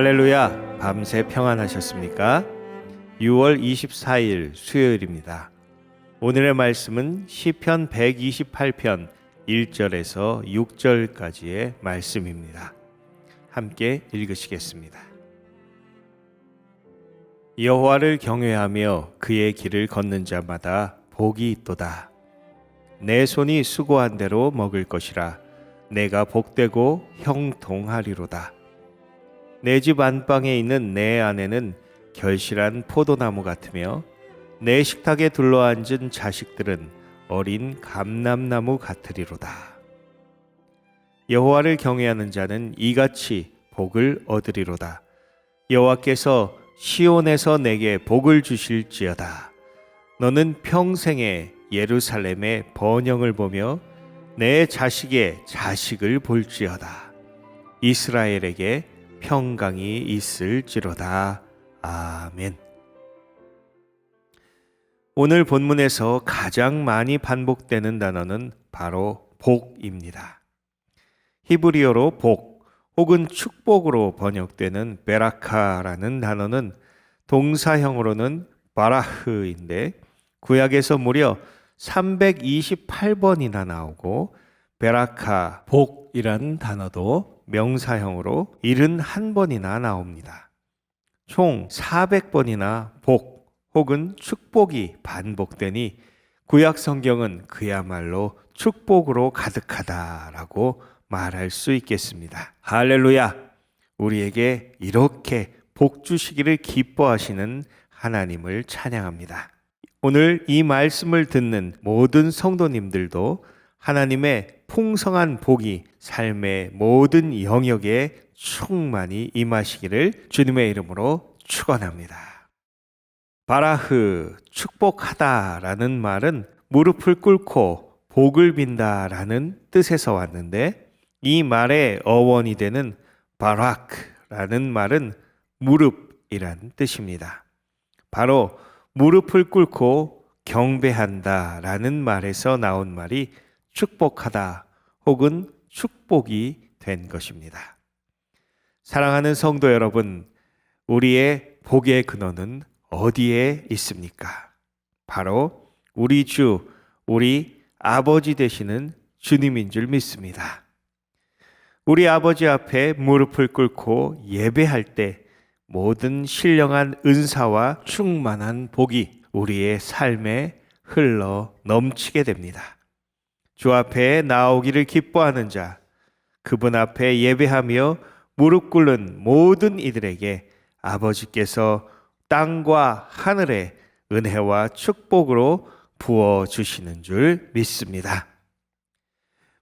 할렐루야, 밤새 평안하셨습니까? 6월 24일 수요일입니다. 오늘의 말씀은 시편 128편 1절에서 6절까지의 말씀입니다. 함께 읽으시겠습니다. 여호와를 경외하며 그의 길을 걷는 자마다 복이 있도다. 내 손이 수고한 대로 먹을 것이라. 내가 복되고 형통하리로다. 내 집 안방에 있는 내 아내는 결실한 포도나무 같으며 내 식탁에 둘러앉은 자식들은 어린 감람나무 같으리로다. 여호와를 경외하는 자는 이같이 복을 얻으리로다. 여호와께서 시온에서 내게 복을 주실지어다. 너는 평생에 예루살렘의 번영을 보며 내 자식의 자식을 볼지어다. 이스라엘에게 평강이 있을지로다. 아멘. 오늘 본문에서 가장 많이 반복되는 단어는 바로 복입니다. 히브리어로 복 혹은 축복으로 번역되는 베라카라는 단어는 동사형으로는 바라흐인데 구약에서 무려 328번이나 나오고 베라카, 복이라는 단어도 명사형으로 71번이나 나옵니다. 총 400번이나 복 혹은 축복이 반복되니 구약 성경은 그야말로 축복으로 가득하다라고 말할 수 있겠습니다. 할렐루야! 우리에게 이렇게 복 주시기를 기뻐하시는 하나님을 찬양합니다. 오늘 이 말씀을 듣는 모든 성도님들도 하나님의 풍성한 복이 삶의 모든 영역에 충만히 임하시기를 주님의 이름으로 축원합니다. 바라흐, 축복하다라는 말은 무릎을 꿇고 복을 빈다라는 뜻에서 왔는데 이 말의 어원이 되는 바라크라는 말은 무릎이란 뜻입니다. 바로 무릎을 꿇고 경배한다라는 말에서 나온 말이 축복하다 혹은 축복이 된 것입니다. 사랑하는 성도 여러분, 우리의 복의 근원은 어디에 있습니까? 바로 우리 주, 우리 아버지 되시는 주님인 줄 믿습니다. 우리 아버지 앞에 무릎을 꿇고 예배할 때 모든 신령한 은사와 충만한 복이 우리의 삶에 흘러 넘치게 됩니다. 주 앞에 나오기를 기뻐하는 자, 그분 앞에 예배하며 무릎 꿇는 모든 이들에게 아버지께서 땅과 하늘의 은혜와 축복으로 부어주시는 줄 믿습니다.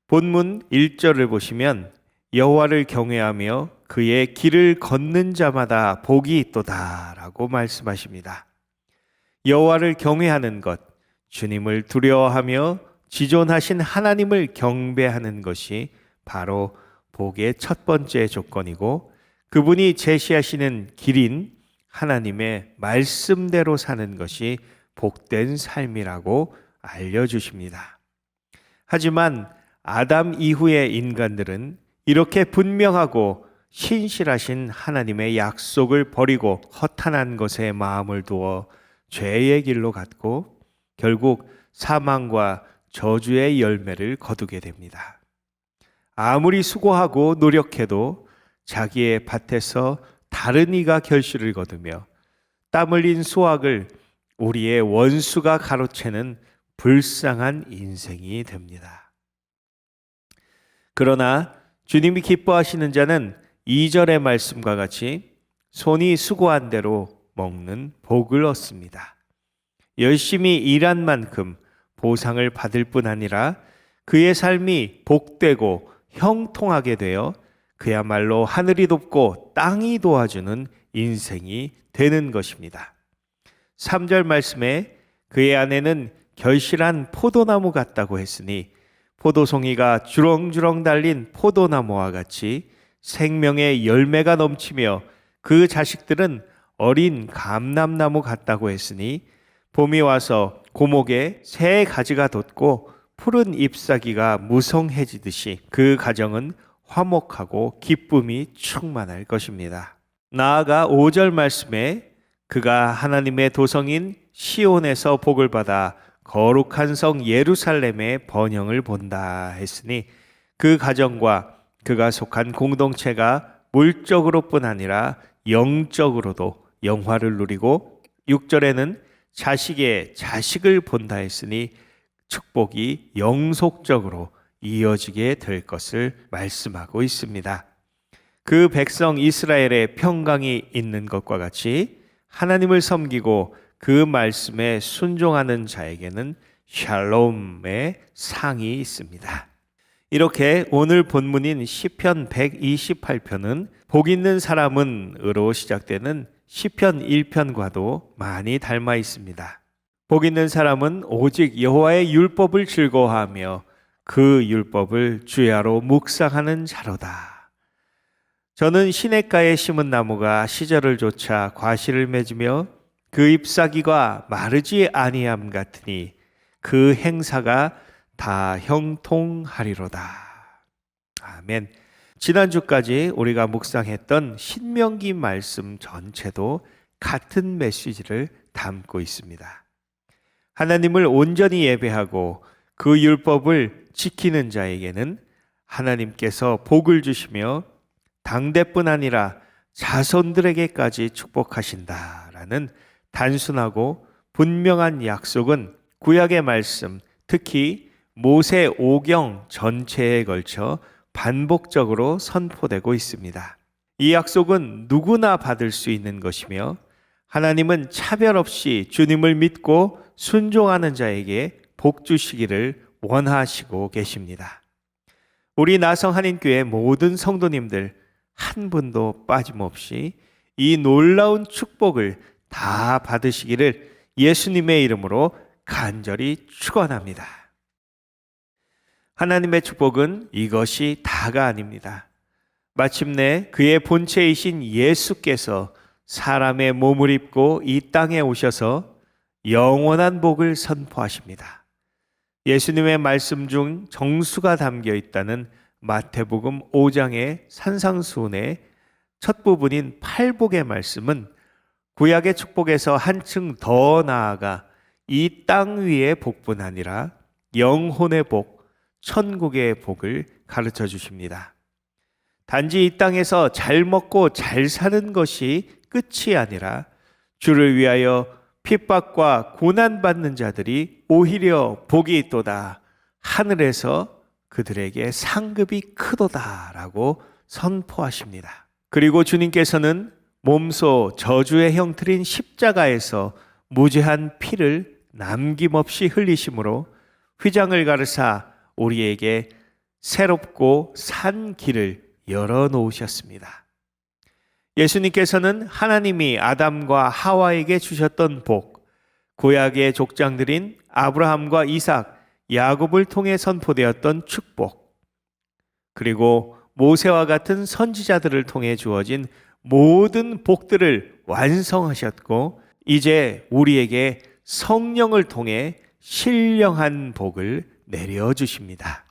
본문 1절을 보시면 여호와를 경외하며 그의 길을 걷는 자마다 복이 있도다 라고 말씀하십니다. 여호와를 경외하는 것, 주님을 두려워하며 지존하신 하나님을 경배하는 것이 바로 복의 첫 번째 조건이고 그분이 제시하시는 길인 하나님의 말씀대로 사는 것이 복된 삶이라고 알려주십니다. 하지만 아담 이후의 인간들은 이렇게 분명하고 신실하신 하나님의 약속을 버리고 허탄한 것에 마음을 두어 죄의 길로 갔고 결국 사망과 저주의 열매를 거두게 됩니다. 아무리 수고하고 노력해도 자기의 밭에서 다른 이가 결실을 거두며 땀 흘린 수확을 우리의 원수가 가로채는 불쌍한 인생이 됩니다. 그러나 주님이 기뻐하시는 자는 2절의 말씀과 같이 손이 수고한 대로 먹는 복을 얻습니다. 열심히 일한 만큼 보상을 받을 뿐 아니라 그의 삶이 복되고 형통하게 되어 그야말로 하늘이 돕고 땅이 도와주는 인생이 되는 것입니다. 3절 말씀에 그의 아내는 결실한 포도나무 같다고 했으니 포도송이가 주렁주렁 달린 포도나무와 같이 생명의 열매가 넘치며 그 자식들은 어린 감람나무 같다고 했으니 봄이 와서 고목에 새 가지가 돋고 푸른 잎사귀가 무성해지듯이 그 가정은 화목하고 기쁨이 충만할 것입니다. 나아가 5절 말씀에 그가 하나님의 도성인 시온에서 복을 받아 거룩한 성 예루살렘의 번영을 본다 했으니 그 가정과 그가 속한 공동체가 물적으로뿐 아니라 영적으로도 영화를 누리고 6절에는 자식의 자식을 본다 했으니 축복이 영속적으로 이어지게 될 것을 말씀하고 있습니다. 그 백성 이스라엘의 평강이 있는 것과 같이 하나님을 섬기고 그 말씀에 순종하는 자에게는 샬롬의 상이 있습니다. 이렇게 오늘 본문인 시편 128편은 복 있는 사람은으로 시작되는 시편 1편과도 많이 닮아 있습니다. 복 있는 사람은 오직 여호와의 율법을 즐거워하며 그 율법을 주야로 묵상하는 자로다. 저는 시냇가에 심은 나무가 시절을 좇아 과실을 맺으며 그 잎사귀가 마르지 아니함 같으니 그 행사가 다 형통하리로다. 아멘. 지난주까지 우리가 묵상했던 신명기 말씀 전체도 같은 메시지를 담고 있습니다. 하나님을 온전히 예배하고 그 율법을 지키는 자에게는 하나님께서 복을 주시며 당대뿐 아니라 자손들에게까지 축복하신다라는 단순하고 분명한 약속은 구약의 말씀, 특히 모세 오경 전체에 걸쳐 반복적으로 선포되고 있습니다. 이 약속은 누구나 받을 수 있는 것이며 하나님은 차별 없이 주님을 믿고 순종하는 자에게 복 주시기를 원하시고 계십니다. 우리 나성 한인교회 모든 성도님들 한 분도 빠짐없이 이 놀라운 축복을 다 받으시기를 예수님의 이름으로 간절히 축원합니다. 하나님의 축복은 이것이 다가 아닙니다. 마침내 그의 본체이신 예수께서 사람의 몸을 입고 이 땅에 오셔서 영원한 복을 선포하십니다. 예수님의 말씀 중 정수가 담겨 있다는 마태복음 5장의 산상수훈의 첫 부분인 팔복의 말씀은 구약의 축복에서 한층 더 나아가 이 땅 위의 복뿐 아니라 영혼의 복, 천국의 복을 가르쳐 주십니다. 단지 이 땅에서 잘 먹고 잘 사는 것이 끝이 아니라 주를 위하여 핍박과 고난받는 자들이 오히려 복이 있도다. 하늘에서 그들에게 상급이 크도다라고 선포하십니다. 그리고 주님께서는 몸소 저주의 형틀인 십자가에서 무죄한 피를 남김없이 흘리심으로 휘장을 가르사 우리에게 새롭고 산 길을 열어놓으셨습니다. 예수님께서는 하나님이 아담과 하와에게 주셨던 복, 구약의 족장들인 아브라함과 이삭, 야곱을 통해 선포되었던 축복, 그리고 모세와 같은 선지자들을 통해 주어진 모든 복들을 완성하셨고 이제 우리에게 성령을 통해 신령한 복을 내려주십니다.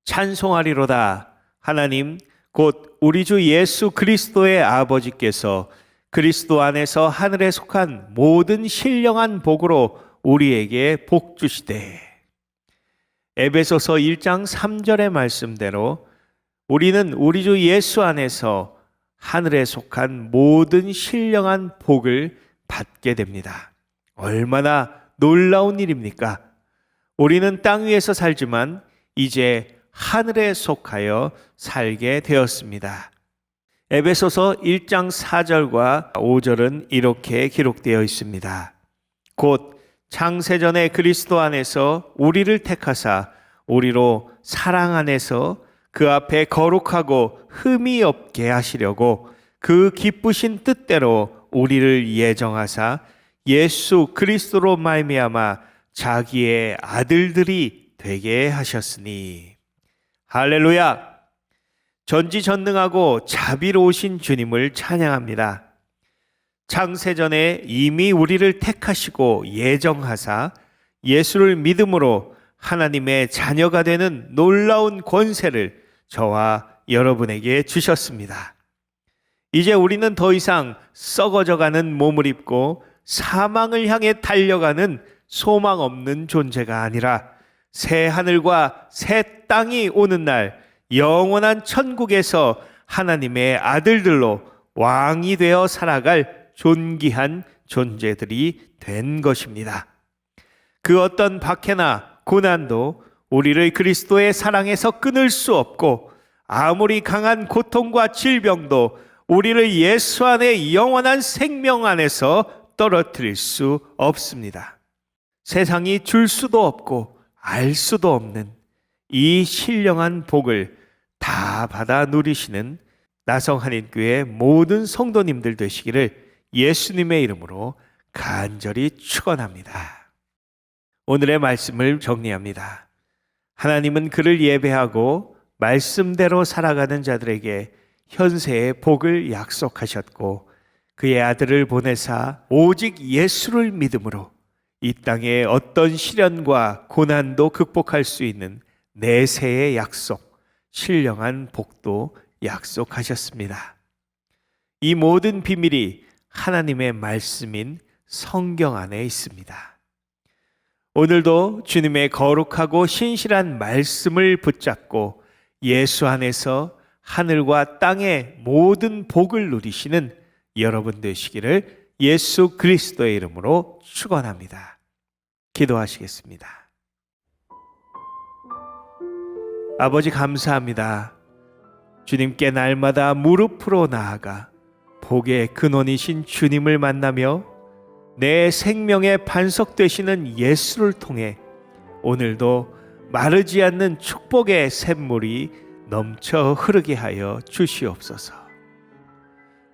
찬송하리로다. 하나님 곧 우리 주 예수 그리스도의 아버지께서 그리스도 안에서 하늘에 속한 모든 신령한 복으로 우리에게 복 주시되. 에베소서 1장 3절의 말씀대로 우리는 우리 주 예수 안에서 하늘에 속한 모든 신령한 복을 받게 됩니다. 얼마나 놀라운 일입니까? 우리는 땅 위에서 살지만 이제 하늘에 속하여 살게 되었습니다. 에베소서 1장 4절과 5절은 이렇게 기록되어 있습니다. 곧 창세전에 그리스도 안에서 우리를 택하사 우리로 사랑 안에서 그 앞에 거룩하고 흠이 없게 하시려고 그 기쁘신 뜻대로 우리를 예정하사 예수 그리스도로 말미암아 자기의 아들들이 되게 하셨으니. 할렐루야! 전지전능하고 자비로우신 주님을 찬양합니다. 창세전에 이미 우리를 택하시고 예정하사 예수를 믿음으로 하나님의 자녀가 되는 놀라운 권세를 저와 여러분에게 주셨습니다. 이제 우리는 더 이상 썩어져가는 몸을 입고 사망을 향해 달려가는 소망 없는 존재가 아니라 새 하늘과 새 땅이 오는 날 영원한 천국에서 하나님의 아들들로 왕이 되어 살아갈 존귀한 존재들이 된 것입니다. 그 어떤 박해나 고난도 우리를 그리스도의 사랑에서 끊을 수 없고, 아무리 강한 고통과 질병도 우리를 예수 안의 영원한 생명 안에서 떨어뜨릴 수 없습니다. 세상이 줄 수도 없고 알 수도 없는 이 신령한 복을 다 받아 누리시는 나성한인교회 모든 성도님들 되시기를 예수님의 이름으로 간절히 축원합니다. 오늘의 말씀을 정리합니다. 하나님은 그를 예배하고 말씀대로 살아가는 자들에게 현세의 복을 약속하셨고, 그의 아들을 보내사 오직 예수를 믿음으로 이 땅의 어떤 시련과 고난도 극복할 수 있는 내세의 약속, 신령한 복도 약속하셨습니다. 이 모든 비밀이 하나님의 말씀인 성경 안에 있습니다. 오늘도 주님의 거룩하고 신실한 말씀을 붙잡고 예수 안에서 하늘과 땅의 모든 복을 누리시는 여러분 되시기를 예수 그리스도의 이름으로 축원합니다. 기도하시겠습니다. 아버지, 감사합니다. 주님께 날마다 무릎으로 나아가 복의 근원이신 주님을 만나며 내 생명의 반석 되시는 예수를 통해 오늘도 마르지 않는 축복의 샘물이 넘쳐 흐르게 하여 주시옵소서.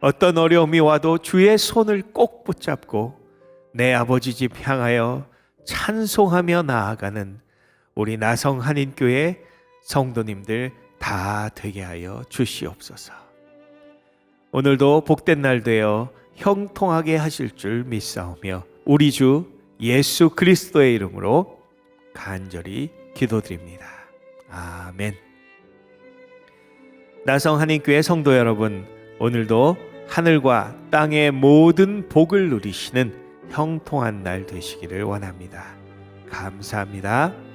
어떤 어려움이 와도 주의 손을 꼭 붙잡고 내 아버지 집 향하여 찬송하며 나아가는 우리 나성한인교회 성도님들 다 되게 하여 주시옵소서. 오늘도 복된 날 되어 형통하게 하실 줄 믿사오며 우리 주 예수 그리스도의 이름으로 간절히 기도드립니다. 아멘. 나성한인교회 성도 여러분, 오늘도 하늘과 땅의 모든 복을 누리시는 형통한 날 되시기를 원합니다. 감사합니다.